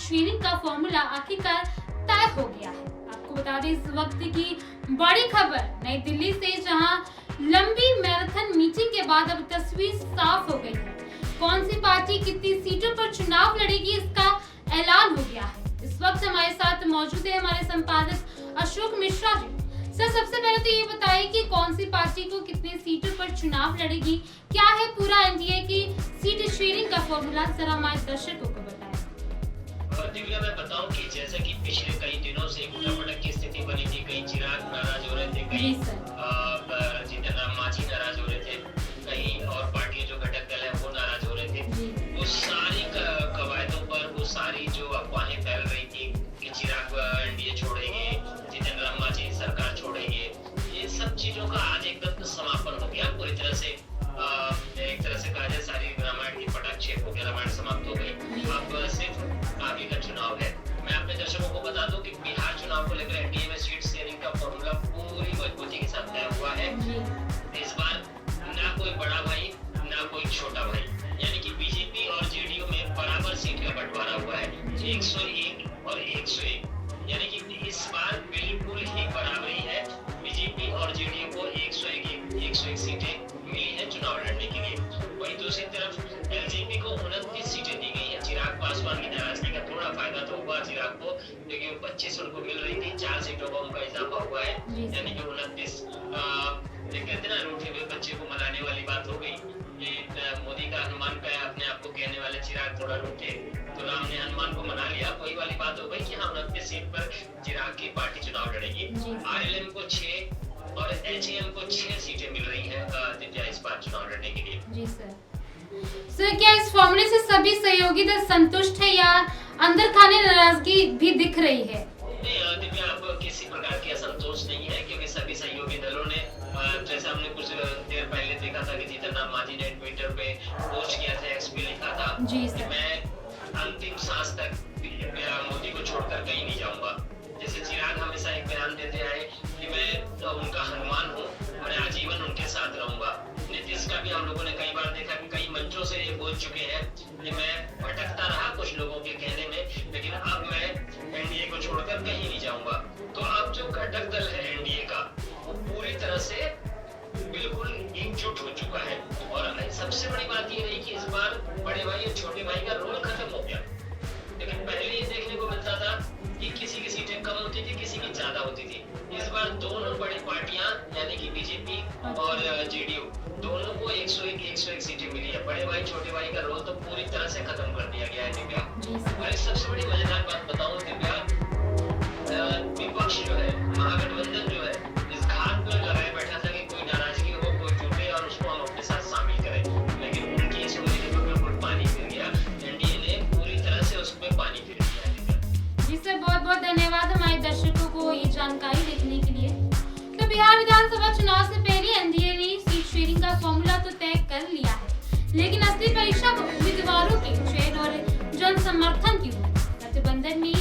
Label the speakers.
Speaker 1: Sharing का formula आखिरकार तय हो गया है। आपको बता दें इस वक्त की बड़ी खबर नई दिल्ली से, जहां लंबी मैराथन मीटिंग के बाद अब तस्वीर साफ हो गई है। कौन सी पार्टी कितनी सीटों पर चुनाव लड़ेगी, इसका ऐलान हो गया है। इस वक्त हमारे साथ मौजूद है हमारे संपादक अशोक मिश्रा जी। सर, सबसे पहले तो ये बताइए कि कौन सी पार्टी को कितनी सीटों पर चुनाव लड़ेगी, क्या है पूरा एनडीए की सीट शेयरिंग का फॉर्मूला, जरा हमारे दर्शकों को बताएं।
Speaker 2: दिव्या, मैं बताऊं कि जैसे कि पिछले कई दिनों से उठापटक की स्थिति बनी थी, कई चिराग नाराज हो रहे थे, कई जीतन राम मांझी नाराज हो रहे थे, कई और पार्टियां जो घटक दल है वो नाराज हो रहे थे। वो सारी कवायदों पर वो सारी जो अफवाहें फैल रही थी कि चिराग एनडीए छोड़ेंगे, जीतन राम मांझी सरकार छोड़ेंगे, ये सब चीजों का आज एकदम समापन हो गया पूरी तरह से। एक तरह से कहा जाए सारी रामायण की पटाक्षेप हो गया, रामायण समाप्त हो गई। अब सिर्फ आगे का चुनाव है। मैं अपने दर्शकों को बता दूं कि बिहार चुनाव को लेकर एनडीए में सीट शेयरिंग का फॉर्मूला पूरी मजबूती के साथ तय हुआ है। इस बार ना कोई बड़ा भाई ना कोई छोटा भाई, यानी कि बीजेपी और जेडीयू में बराबर सीट का बंटवारा हुआ है, 101 और 101, यानी कि इस बार बिल्कुल ही बराबरी है। बीजेपी और जेडीयू को 101 सीटें मिली है चुनाव लड़ने के लिए। वहीं दूसरी तरफ एलजेपी को 29 सीटें दी गई है। चिराग पासवान की नाराजगी का थोड़ा फायदा तो हुआ चिराग को, क्योंकि 25 उनको मिल रही थी, 4 सीटों का उनका इजाफा हुआ है, यानी कि 29। कहते ना, रूठे हुए बच्चे को मनाने वाली बात हो गई। ये मोदी का हनुमान का अपने आप को कहने वाले चिराग थोड़ा रूठे, तो राम ने हनुमान को मना लिया। वही वाली बात हो गई कि हाँ, 29 सीट पर चिराग की पार्टी चुनाव लड़ेगी। आरएलएम को 6 और एचएएम को 6 सीटें मिल रही है दिव्या इस बार चुनाव लड़ने के लिए।
Speaker 1: जी सर, क्या इस फॉर्मूले से सभी सहयोगी दल संतुष्ट है या अंदर खाने नाराजगी भी दिख रही है?
Speaker 2: नहीं दिव्या, अब किसी प्रकार की असंतोष नहीं है, क्योंकि सभी सहयोगी दलों ने, जैसे हमने कुछ देर पहले देखा था कि जीतन राम मांझी ने ट्विटर पे पोस्ट किया था, एक्स पे लिखा था कि मैं अंतिम सांस तक मोदी को छोड़कर कहीं नहीं जाऊंगा। जैसे चिराग हमेशा एक बयान देते आए कि मैं उनका हनुमान हूँ, मैं आजीवन उनके साथ रहूंगा। नीतीश का भी हम लोगों ने कई बार देखा कि कई मंचों से ये बोल चुके हैं कि मैं भटकता रहा कुछ लोगों के कहने में, लेकिन अब मैं एनडीए को छोड़कर कहीं नहीं जाऊंगा। तो अब जो घटक दल है एनडीए का, वो पूरी तरह से बिल्कुल एकजुट हो चुका है। और सबसे बड़ी बात ये रही कि इस बार बड़े भाई और छोटे भाई का रोल खत्म हो गया। लेकिन पहले ये देखने को मिलता था कि किसी की सीटें कम होती थी, किसी की ज्यादा होती थी। इस बार दोनों बड़ी पार्टियां, यानी कि बीजेपी और जेडीयू, दोनों को 101 सीटें मिली है। बड़े भाई छोटे भाई का रोल तो पूरी तरह से खत्म कर दिया गया है दिव्या। और सबसे बड़ी मजेदार बात बताऊं दिव्या, विपक्ष जो है, महागठबंधन जो है, इस घाट पर लगाए बैठा था कि कोई नाराजगी हो, कोई जुटे और उसको हम अपने साथ शामिल करें, लेकिन उनकी इस उम्मीद पर बिल्कुल पानी फिर गया। एनडीए ने पूरी तरह से उस पर पानी फिर दिया।
Speaker 1: जी सर, बहुत बहुत धन्यवाद हमारे दर्शकों को ये जानकारी देने के लिए। तो बिहार विधानसभा चुनाव से पहले एनडीए ने सीट शेयरिंग का फॉर्मूला तो तय कर लिया है, लेकिन असली परीक्षा उम्मीदवारों के चयन और जन समर्थन की होगी। गठबंधन में